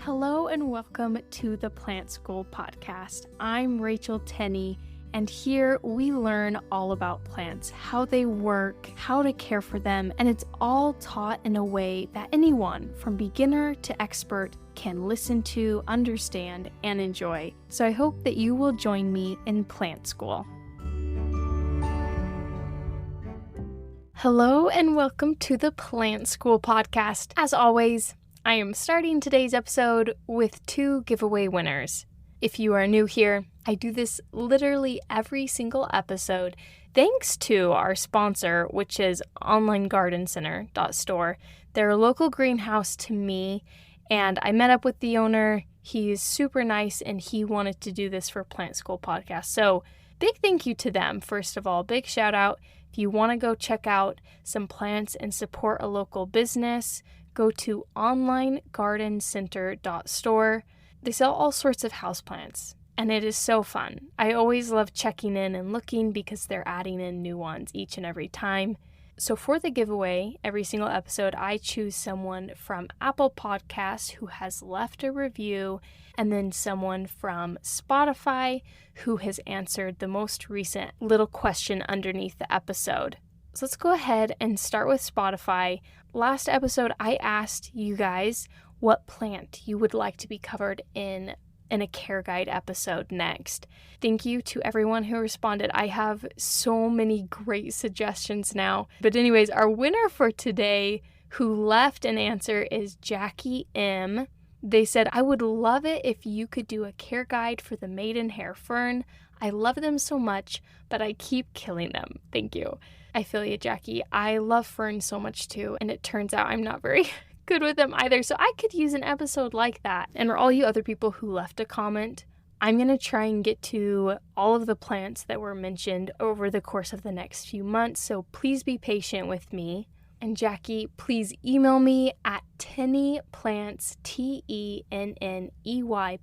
Hello and welcome to the Plant School podcast. I'm Rachel Tenney, and here we learn all about plants, how they work, how to care for them, and it's all taught in a way that anyone from beginner to expert can listen to, understand, and enjoy. So I hope that you will join me in Plant School. Hello and welcome to the Plant School podcast. As always, I am starting today's episode with 2 giveaway winners. If you are new here, I do this literally every single episode thanks to our sponsor, which is onlinegardencenter.store. They're a local greenhouse to me, and I met up with the owner. He's super nice, and he wanted to do this for Plant School podcast. So big thank you to them, first of all. Big shout out. If you want to go check out some plants and support a local business, go to onlinegardencenter.store. They sell all sorts of houseplants, and it is so fun. I always love checking in and looking because they're adding in new ones each and every time. So for the giveaway, every single episode, I choose someone from Apple Podcasts who has left a review, and then someone from Spotify who has answered the most recent little question underneath the episode. So let's go ahead and start with Spotify. Last episode, I asked you guys what plant you would like to be covered in a care guide episode next. Thank you to everyone who responded. I have so many great suggestions now. But anyways, our winner for today who left an answer is Jackie M. They said, I would love it if you could do a care guide for the maidenhair fern. I love them so much, but I keep killing them. Thank you. I feel you, Jackie. I love ferns so much too, and it turns out I'm not very good with them either, so I could use an episode like that. And for all you other people who left a comment, I'm going to try and get to all of the plants that were mentioned over the course of the next few months, so please be patient with me. And Jackie, please email me at tenneyplants, TENNEY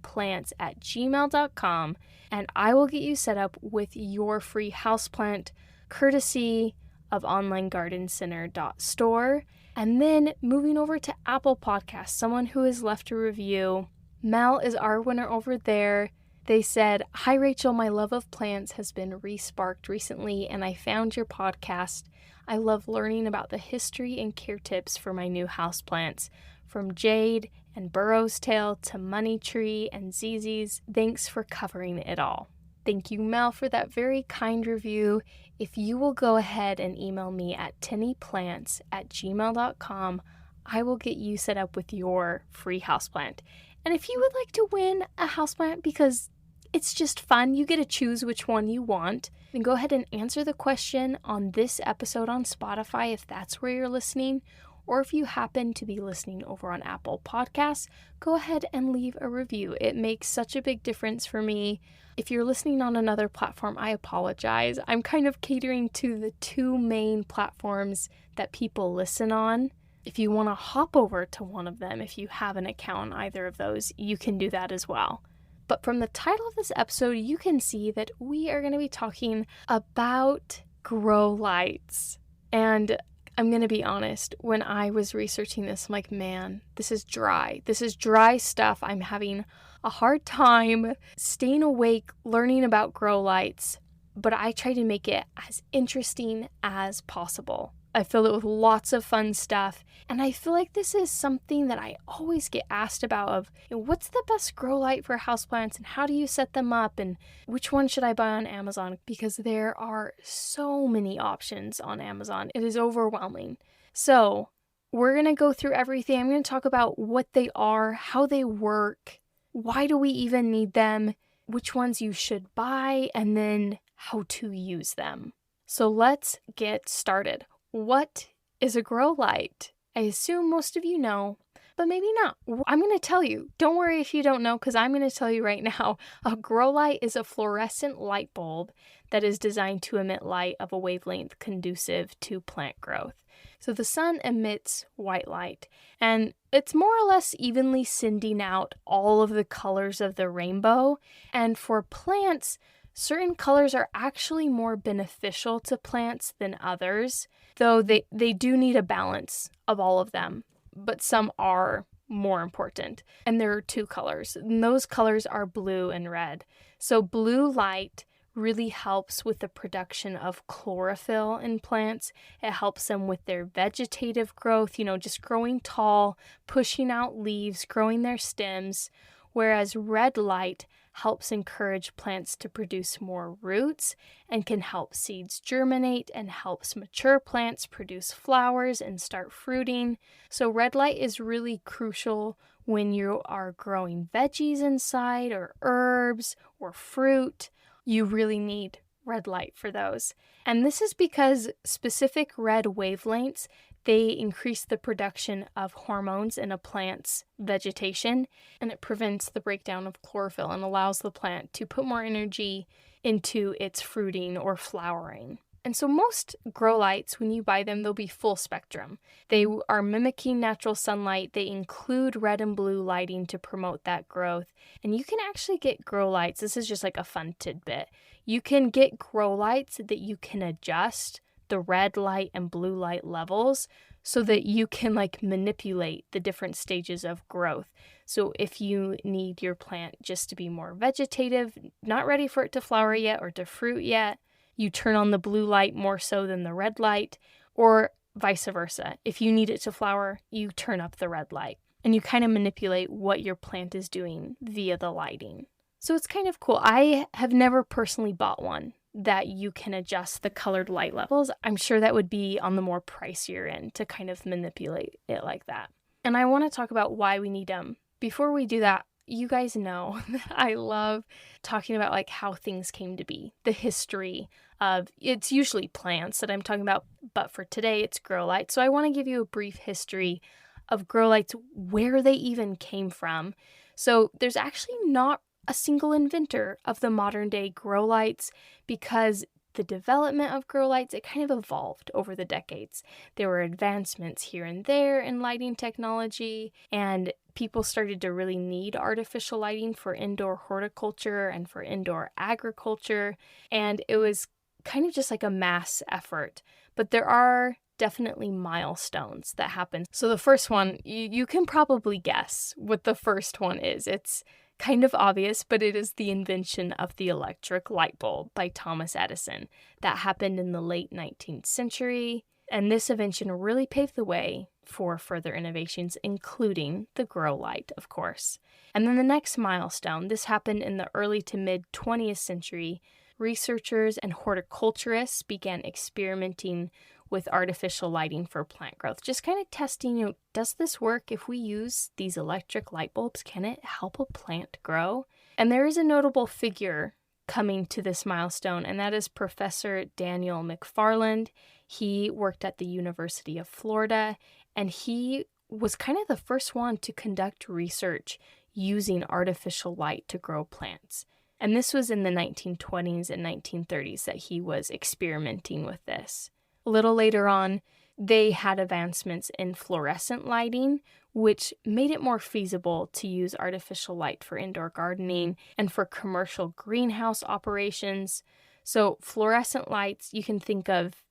plants@gmail.com, and I will get you set up with your free houseplant, courtesy of onlinegardencenter.store. And then moving over to Apple Podcasts, someone who has left a review. Mel is our winner over there. They said, Hi Rachel, my love of plants has been re-sparked recently, and I found your podcast. I love learning about the history and care tips for my new houseplants. From jade and burrow's tail to money tree and zizis, thanks for covering it all. Thank you, Mel, for that very kind review. If you will go ahead and email me at tenneyplants@gmail.com, I will get you set up with your free houseplant. And if you would like to win a houseplant because it's just fun, you get to choose which one you want, then go ahead and answer the question on this episode on Spotify if that's where you're listening. Or if you happen to be listening over on Apple Podcasts, go ahead and leave a review. It makes such a big difference for me. If you're listening on another platform, I apologize. I'm kind of catering to the 2 main platforms that people listen on. If you want to hop over to one of them, if you have an account on either of those, you can do that as well. But from the title of this episode, you can see that we are going to be talking about grow lights. And I'm going to be honest, when I was researching this, I'm like, man, this is dry. This is dry stuff. I'm having a hard time staying awake learning about grow lights, but I try to make it as interesting as possible. I fill it with lots of fun stuff, and I feel like this is something that I always get asked about of, what's the best grow light for houseplants, and how do you set them up, and which one should I buy on Amazon? Because there are so many options on Amazon. It is overwhelming. So we're going to go through everything. I'm going to talk about what they are, how they work, why do we even need them, which ones you should buy, and then how to use them. So let's get started. What is a grow light? I assume most of you know, but maybe not. I'm going to tell you. Don't worry if you don't know, because I'm going to tell you right now. A grow light is a fluorescent light bulb that is designed to emit light of a wavelength conducive to plant growth. So the sun emits white light, and it's more or less evenly sending out all of the colors of the rainbow. And for plants, certain colors are actually more beneficial to plants than others, though they do need a balance of all of them. But some are more important. And there are two colors, and those colors are blue and red. So blue light really helps with the production of chlorophyll in plants. It helps them with their vegetative growth, just growing tall, pushing out leaves, growing their stems, whereas red light helps encourage plants to produce more roots and can help seeds germinate and helps mature plants produce flowers and start fruiting. So red light is really crucial when you are growing veggies inside or herbs or fruit. You really need red light for those. And this is because specific red wavelengths, they increase the production of hormones in a plant's vegetation, and it prevents the breakdown of chlorophyll and allows the plant to put more energy into its fruiting or flowering. And so most grow lights, when you buy them, they'll be full spectrum. They are mimicking natural sunlight. They include red and blue lighting to promote that growth. And you can actually get grow lights. This is just like a fun tidbit. You can get grow lights that you can adjust the red light and blue light levels so that you can manipulate the different stages of growth. So if you need your plant just to be more vegetative, not ready for it to flower yet or to fruit yet, you turn on the blue light more so than the red light, or vice versa. If you need it to flower, you turn up the red light, and you kind of manipulate what your plant is doing via the lighting. So it's kind of cool. I have never personally bought one that you can adjust the colored light levels. I'm sure that would be on the more pricier end to kind of manipulate it like that. And I want to talk about why we need them. Before we do that, you guys know that I love talking about how things came to be, the history of, it's usually plants that I'm talking about, but for today it's grow lights. So I want to give you a brief history of grow lights, where they even came from. So there's actually not a single inventor of the modern day grow lights, because the development of grow lights, it kind of evolved over the decades. There were advancements here and there in lighting technology, and people started to really need artificial lighting for indoor horticulture and for indoor agriculture, and it was kind of just like a mass effort. But there are definitely milestones that happen. So the first one, you can probably guess what the first one is. It's kind of obvious, but it is the invention of the electric light bulb by Thomas Edison. That happened in the late 19th century, and this invention really paved the way for further innovations, including the grow light, of course. And then the next milestone, this happened in the early to mid 20th century. Researchers and horticulturists began experimenting with artificial lighting for plant growth, just kind of testing, does this work? If we use these electric light bulbs, can it help a plant grow? And there is a notable figure coming to this milestone, and that is Professor Daniel McFarland. He worked at the University of Florida, and he was kind of the first one to conduct research using artificial light to grow plants. And this was in the 1920s and 1930s that he was experimenting with this. A little later on, they had advancements in fluorescent lighting, which made it more feasible to use artificial light for indoor gardening and for commercial greenhouse operations. So fluorescent lights, you can think of,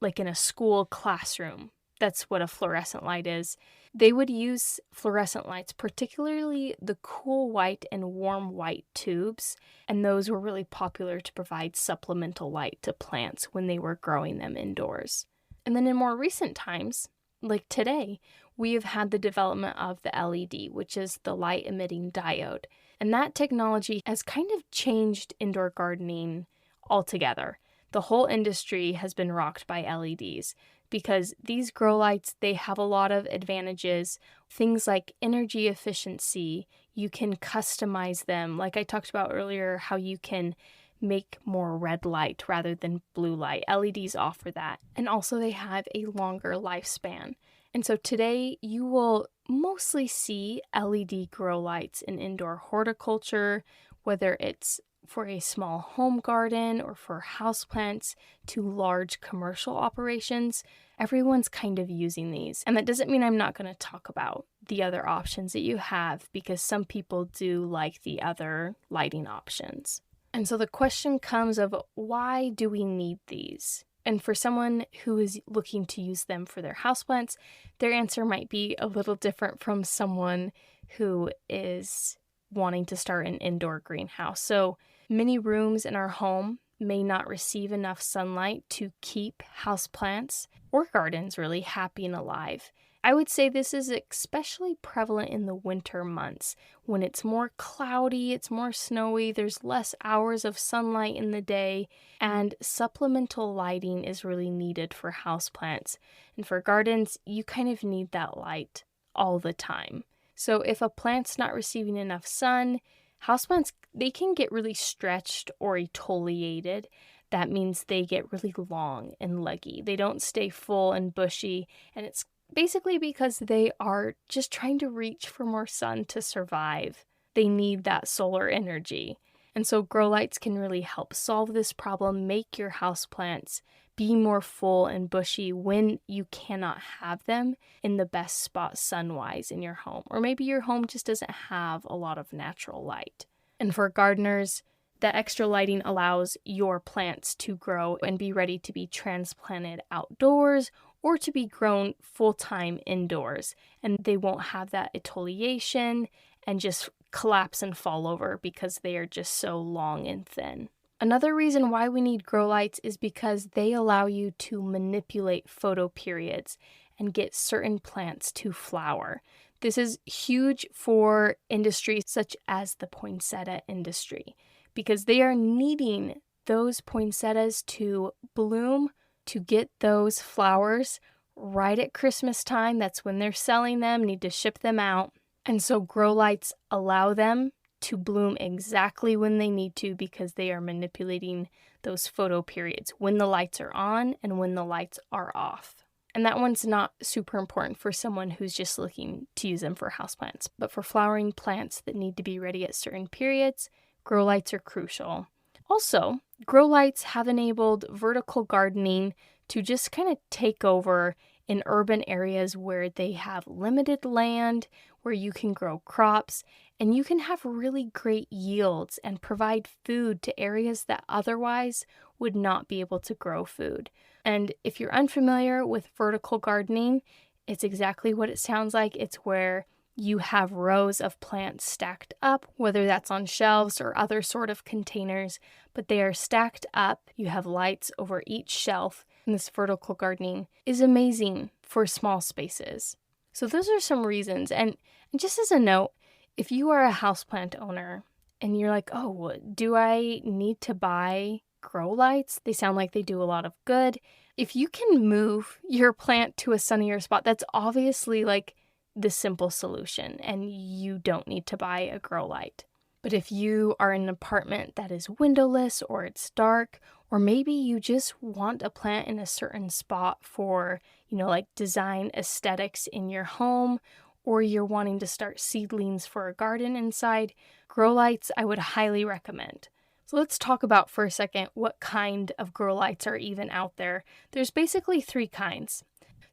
like in a school classroom. That's what a fluorescent light is. They would use fluorescent lights, particularly the cool white and warm white tubes, and those were really popular to provide supplemental light to plants when they were growing them indoors. And then in more recent times, like today, we have had the development of the LED, which is the light emitting diode. And that technology has kind of changed indoor gardening altogether. The whole industry has been rocked by LEDs, because these grow lights, they have a lot of advantages. Things like energy efficiency, you can customize them. Like I talked about earlier, how you can make more red light rather than blue light. LEDs offer that. And also they have a longer lifespan. And so today you will mostly see LED grow lights in indoor horticulture, whether it's for a small home garden or for houseplants to large commercial operations. Everyone's kind of using these. And that doesn't mean I'm not going to talk about the other options that you have, because some people do like the other lighting options. And so the question comes of, why do we need these? And for someone who is looking to use them for their houseplants, their answer might be a little different from someone who is wanting to start an indoor greenhouse. So many rooms in our home may not receive enough sunlight to keep houseplants or gardens really happy and alive. I would say this is especially prevalent in the winter months when it's more cloudy, it's more snowy, there's less hours of sunlight in the day, and supplemental lighting is really needed for houseplants. And for gardens, you kind of need that light all the time. So if a plant's not receiving enough sun, houseplants, they can get really stretched or etiolated. That means they get really long and leggy. They don't stay full and bushy, and it's basically because they are just trying to reach for more sun to survive. They need that solar energy. And so grow lights can really help solve this problem, make your houseplants be more full and bushy when you cannot have them in the best spot sun-wise in your home. Or maybe your home just doesn't have a lot of natural light. And for gardeners, that extra lighting allows your plants to grow and be ready to be transplanted outdoors or to be grown full-time indoors. And they won't have that etiolation and just collapse and fall over because they are just so long and thin. Another reason why we need grow lights is because they allow you to manipulate photoperiods and get certain plants to flower. This is huge for industries such as the poinsettia industry because they are needing those poinsettias to bloom to get those flowers right at Christmas time. That's when they're selling them, need to ship them out. And so grow lights allow them to bloom exactly when they need to because they are manipulating those photo periods, when the lights are on and when the lights are off. And that one's not super important for someone who's just looking to use them for houseplants. But for flowering plants that need to be ready at certain periods, grow lights are crucial. Also, grow lights have enabled vertical gardening to just kind of take over in urban areas where they have limited land, where you can grow crops, and you can have really great yields and provide food to areas that otherwise would not be able to grow food. And if you're unfamiliar with vertical gardening, it's exactly what it sounds like. It's where you have rows of plants stacked up, whether that's on shelves or other sort of containers, but they are stacked up. You have lights over each shelf, and this vertical gardening is amazing for small spaces. So those are some reasons. And just as a note, if you are a houseplant owner and you're like, oh, do I need to buy grow lights? They sound like they do a lot of good. If you can move your plant to a sunnier spot, that's obviously like the simple solution, and you don't need to buy a grow light. But if you are in an apartment that is windowless or it's dark, or maybe you just want a plant in a certain spot for, like design aesthetics in your home, or you're wanting to start seedlings for a garden inside, grow lights I would highly recommend. So let's talk about for a second what kind of grow lights are even out there. There's basically 3 kinds.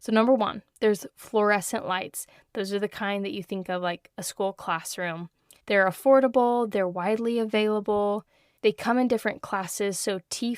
So number 1, there's fluorescent lights. Those are the kind that you think of like a school classroom. They're affordable, they're widely available. They come in different classes, so T5,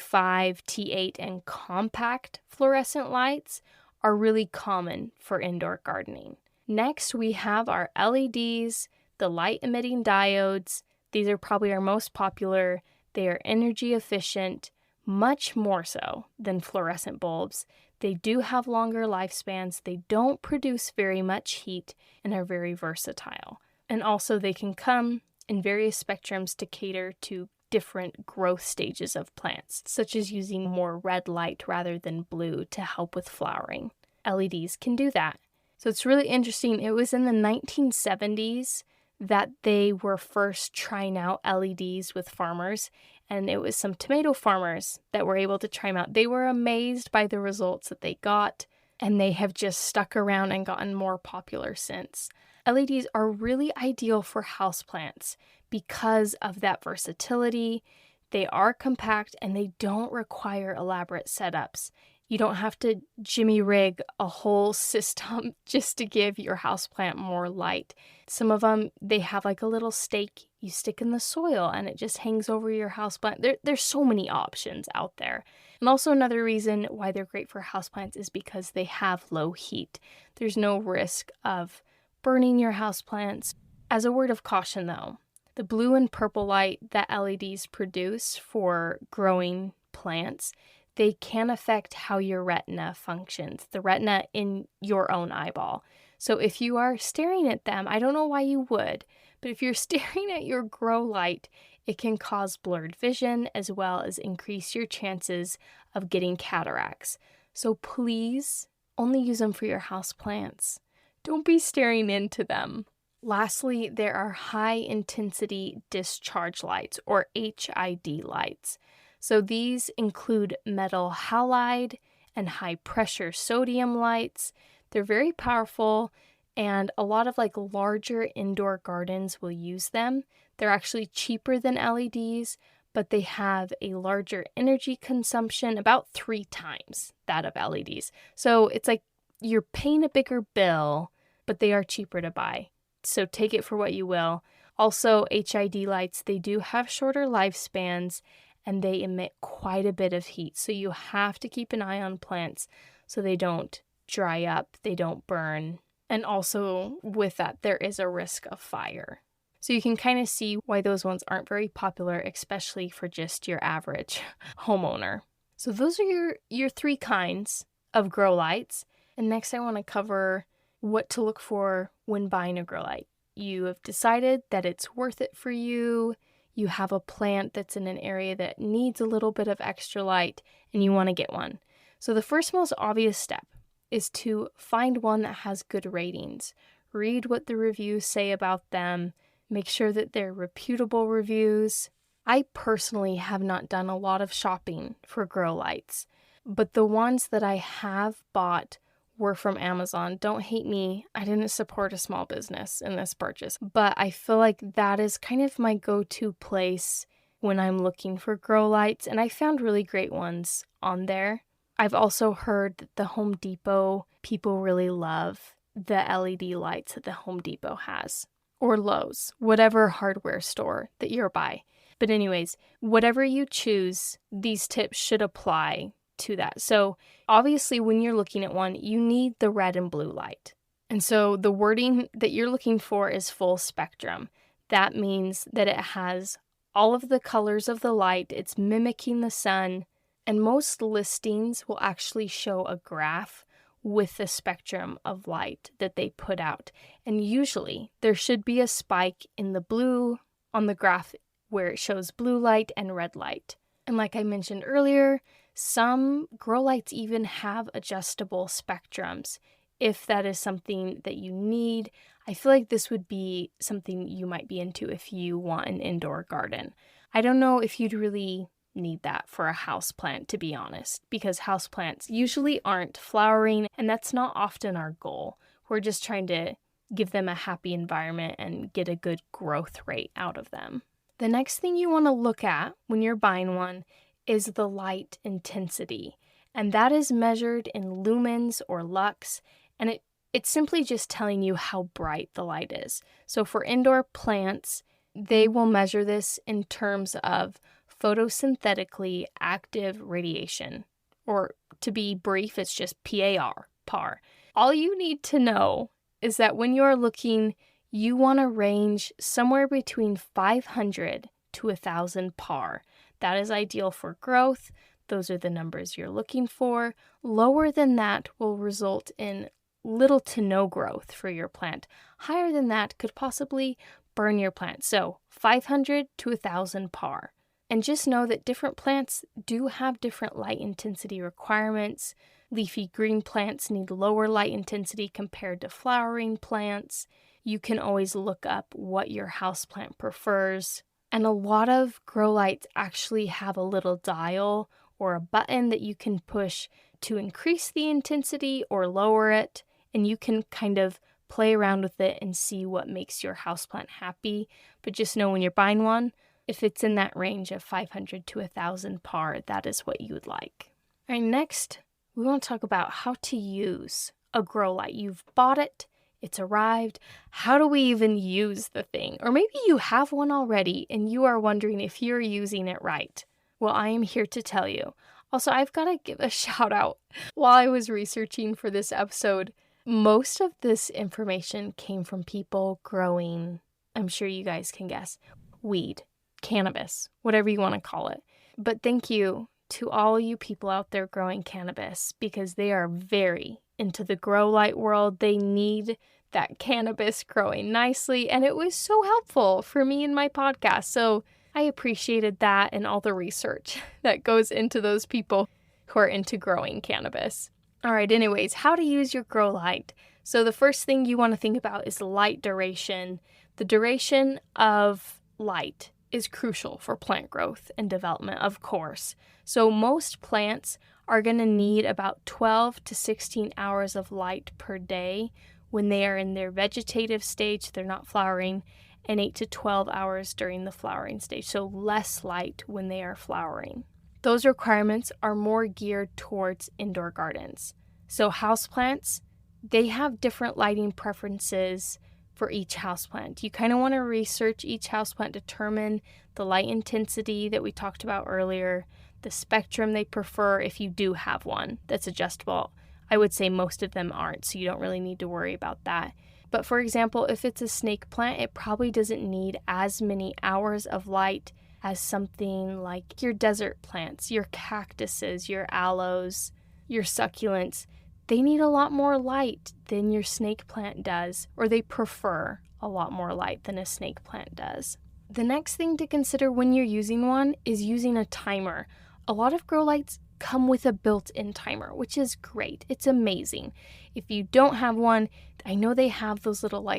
T8, and compact fluorescent lights are really common for indoor gardening. Next, we have our LEDs, the light-emitting diodes. These are probably our most popular. They are energy efficient, much more so than fluorescent bulbs. They do have longer lifespans, they don't produce very much heat, and are very versatile. And also they can come in various spectrums to cater to different growth stages of plants, such as using more red light rather than blue to help with flowering. LEDs can do that. So it's really interesting. It was in the 1970s that they were first trying out LEDs with farmers, and it was some tomato farmers that were able to try them out. They were amazed by the results that they got, and they have just stuck around and gotten more popular since. LEDs are really ideal for houseplants because of that versatility. They are compact and they don't require elaborate setups. You don't have to jimmy rig a whole system just to give your houseplant more light. Some of them, they have like a little stake you stick in the soil and it just hangs over your houseplant. There's so many options out there. And also another reason why they're great for houseplants is because they have low heat. There's no risk of burning your houseplants. As a word of caution though, the blue and purple light that LEDs produce for growing plants, they can affect how your retina functions, the retina in your own eyeball. So if you are staring at them, I don't know why you would, but if you're staring at your grow light, it can cause blurred vision as well as increase your chances of getting cataracts. So please only use them for your house plants. Don't be staring into them. Lastly, there are high intensity discharge lights or HID lights. So these include metal halide and high pressure sodium lights. They're very powerful, and a lot of larger indoor gardens will use them. They're actually cheaper than LEDs, but they have a larger energy consumption, about 3 times that of LEDs. So it's like you're paying a bigger bill, but they are cheaper to buy. So take it for what you will. Also, HID lights, they do have shorter lifespans and they emit quite a bit of heat. So you have to keep an eye on plants so they don't dry up, they don't burn. And also with that, there is a risk of fire. So you can kind of see why those ones aren't very popular, especially for just your average homeowner. So those are your 3 kinds of grow lights. And next I want to cover what to look for when buying a grow light. You have decided that it's worth it for you. You have a plant that's in an area that needs a little bit of extra light and you want to get one. So the first most obvious step is to find one that has good ratings. Read what the reviews say about them. Make sure that they're reputable reviews. I personally have not done a lot of shopping for grow lights, but the ones that I have bought were from Amazon. Don't hate me. I didn't support a small business in this purchase, but I feel like that is kind of my go-to place when I'm looking for grow lights, and I found really great ones on there. I've also heard that the Home Depot people really love the LED lights that the Home Depot has, or Lowe's, whatever hardware store that you're by. But anyways, whatever you choose, these tips should apply to that. So obviously when you're looking at one, you need the red and blue light. And so the wording that you're looking for is full spectrum. That means that it has all of the colors of the light, it's mimicking the sun, and most listings will actually show a graph with the spectrum of light that they put out. And usually there should be a spike in the blue on the graph where it shows blue light and red light. And like I mentioned earlier, some grow lights even have adjustable spectrums if that is something that you need. I feel like this would be something you might be into if you want an indoor garden. I don't know if you'd really need that for a house plant, to be honest, because house plants usually aren't flowering, and that's not often our goal. We're just trying to give them a happy environment and get a good growth rate out of them. The next thing you want to look at when you're buying one is the light intensity, and that is measured in lumens or lux, and it's simply just telling you how bright the light is. So for indoor plants, they will measure this in terms of photosynthetically active radiation, or to be brief, it's just PAR. All you need to know is that when you're looking, you want to range somewhere between 500 to 1,000 PAR. That is ideal for growth. Those are the numbers you're looking for. Lower than that will result in little to no growth for your plant. Higher than that could possibly burn your plant. So 500 to 1,000 PAR. And just know that different plants do have different light intensity requirements. Leafy green plants need lower light intensity compared to flowering plants. You can always look up what your houseplant prefers. And a lot of grow lights actually have a little dial or a button that you can push to increase the intensity or lower it. And you can kind of play around with it and see what makes your houseplant happy. But just know when you're buying one, if it's in that range of 500 to 1,000 PAR, that is what you would like. All right, next, we want to talk about how to use a grow light. You've bought it, it's arrived. How do we even use the thing? Or maybe you have one already and you are wondering if you're using it right. Well, I am here to tell you. Also, I've got to give a shout out. While I was researching for this episode, most of this information came from people growing, I'm sure you guys can guess, weed, cannabis, whatever you want to call it. But thank you to all you people out there growing cannabis, because they are very into the grow light world. They need that cannabis growing nicely, and it was so helpful for me in my podcast. So I appreciated that and all the research that goes into those people who are into growing cannabis. All right, anyways, how to use your grow light. So the first thing you want to think about is light duration. The duration of light is crucial for plant growth and development, of course. So most plants are going to need about 12 to 16 hours of light per day when they are in their vegetative stage, they're not flowering, and 8 to 12 hours during the flowering stage, so less light when they are flowering. Those requirements are more geared towards indoor gardens. So houseplants, they have different lighting preferences for each houseplant. You kind of want to research each houseplant, determine the light intensity that we talked about earlier, the spectrum they prefer if you do have one that's adjustable. I would say most of them aren't, so you don't really need to worry about that. But for example, if it's a snake plant, it probably doesn't need as many hours of light as something like your desert plants, your cactuses, your aloes, your succulents. They need a lot more light than your snake plant does, or they prefer a lot more light than a snake plant does. The next thing to consider when you're using one is using a timer. A lot of grow lights come with a built-in timer, which is great. It's amazing. If you don't have one, I know they have those little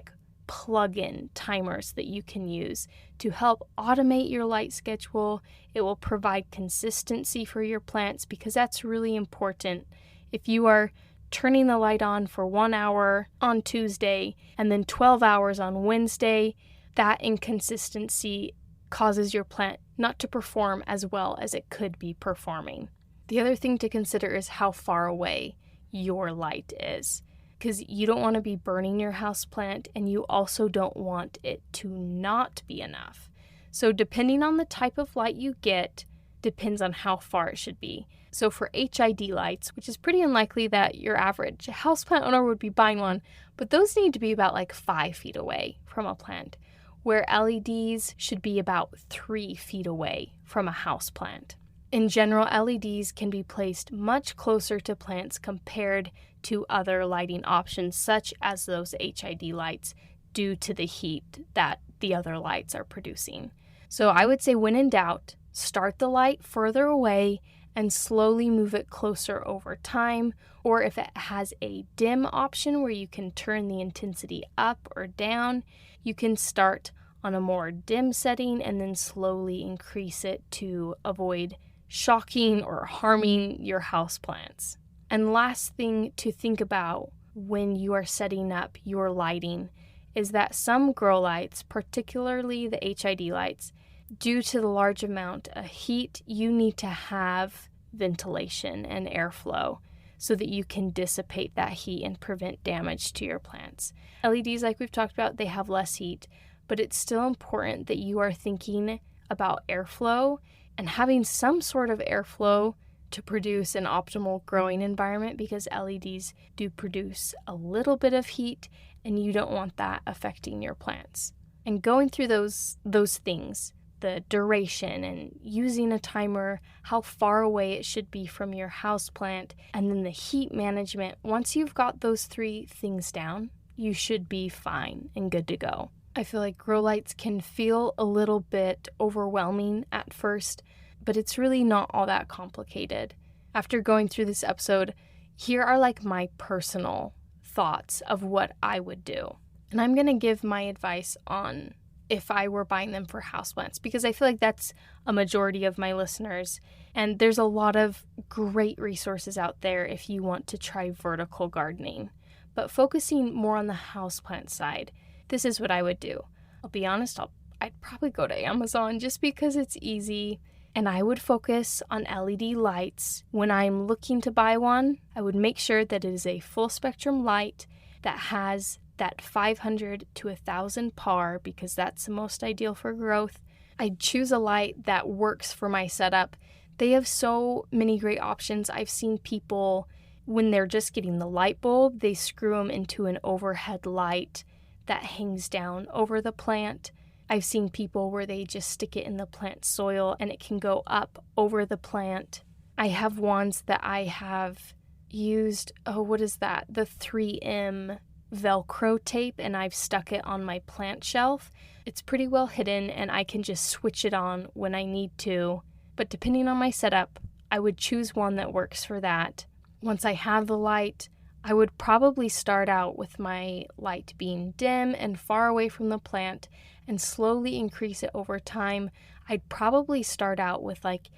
plug-in timers that you can use to help automate your light schedule. It will provide consistency for your plants because that's really important. If you are turning the light on for 1 hour on Tuesday and then 12 hours on Wednesday, that inconsistency causes your plant not to perform as well as it could be performing. The other thing to consider is how far away your light is, because you don't want to be burning your houseplant and you also don't want it to not be enough. So depending on the type of light you get, depends on how far it should be. So for HID lights, which is pretty unlikely that your average houseplant owner would be buying one, but those need to be about 5 feet away from a plant, where LEDs should be about 3 feet away from a houseplant. In general, LEDs can be placed much closer to plants compared to other lighting options, such as those HID lights, due to the heat that the other lights are producing. So I would say when in doubt, start the light further away and slowly move it closer over time, or if it has a dim option where you can turn the intensity up or down, you can start on a more dim setting and then slowly increase it to avoid shocking or harming your houseplants. And last thing to think about when you are setting up your lighting is that some grow lights, particularly the HID lights, due to the large amount of heat, you need to have ventilation and airflow so that you can dissipate that heat and prevent damage to your plants. LEDs, like we've talked about, they have less heat, but it's still important that you are thinking about airflow and having some sort of airflow to produce an optimal growing environment, because LEDs do produce a little bit of heat and you don't want that affecting your plants. And going through those things, the duration and using a timer, how far away it should be from your houseplant, and then the heat management, once you've got those 3 things down, you should be fine and good to go. I feel like grow lights can feel a little bit overwhelming at first, but it's really not all that complicated. After going through this episode, here are my personal thoughts of what I would do. And I'm going to give my advice on if I were buying them for houseplants, because I feel like that's a majority of my listeners. And there's a lot of great resources out there if you want to try vertical gardening. But focusing more on the houseplant side, this is what I would do. I'll be honest, I'd probably go to Amazon just because it's easy. And I would focus on LED lights. When I'm looking to buy one, I would make sure that it is a full spectrum light that has that 500 to 1,000 PAR, because that's the most ideal for growth. I'd choose a light that works for my setup, They have so many great options. I've seen people, when they're just getting the light bulb, they screw them into an overhead light that hangs down over the plant. I've seen people where they just stick it in the plant soil and it can go up over the plant. I have ones that I have used, the 3M Velcro tape, and I've stuck it on my plant shelf. It's pretty well hidden and I can just switch it on when I need to. But depending on my setup, I would choose one that works for that. Once I have the light, I would probably start out with my light being dim and far away from the plant and slowly increase it over time. I'd probably start out with like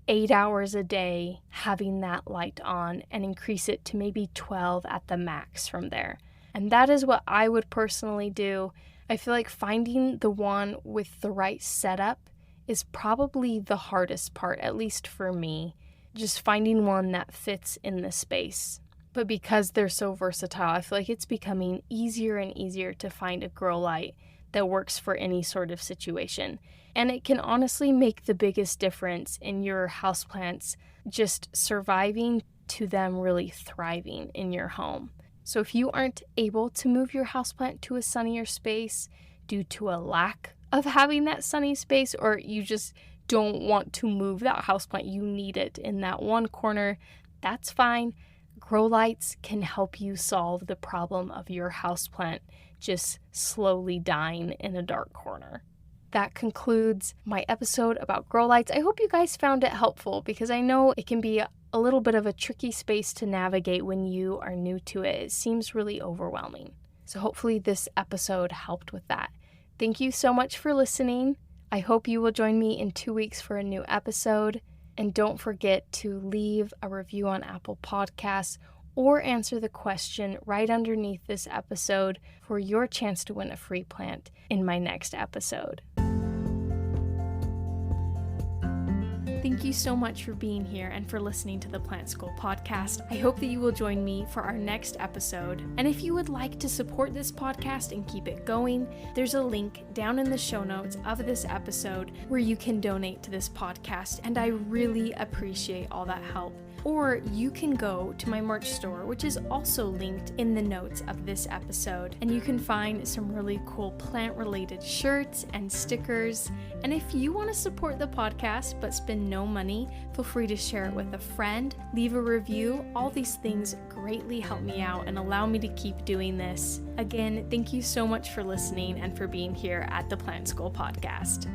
8 hours a day having that light on and increase it to maybe 12 at the max from there. And that is what I would personally do. I feel like finding the one with the right setup is probably the hardest part, at least for me. Just finding one that fits in the space. But because they're so versatile, I feel like it's becoming easier and easier to find a grow light that works for any sort of situation. And it can honestly make the biggest difference in your houseplants just surviving to them really thriving in your home. So if you aren't able to move your houseplant to a sunnier space due to a lack of having that sunny space, or you just don't want to move that houseplant, you need it in that one corner, that's fine. Grow lights can help you solve the problem of your houseplant just slowly dying in a dark corner. That concludes my episode about grow lights. I hope you guys found it helpful because I know it can be a little bit of a tricky space to navigate when you are new to it. It seems really overwhelming. So hopefully this episode helped with that. Thank you so much for listening. I hope you will join me in 2 weeks for a new episode. And don't forget to leave a review on Apple Podcasts or answer the question right underneath this episode for your chance to win a free plant in my next episode. Thank you so much for being here and for listening to the Plant School podcast. I hope that you will join me for our next episode. And if you would like to support this podcast and keep it going, there's a link down in the show notes of this episode where you can donate to this podcast. And I really appreciate all that help. Or you can go to my merch store, which is also linked in the notes of this episode. And you can find some really cool plant-related shirts and stickers. And if you want to support the podcast but spend no money, feel free to share it with a friend, leave a review. All these things greatly help me out and allow me to keep doing this. Again, thank you so much for listening and for being here at the Plant School podcast.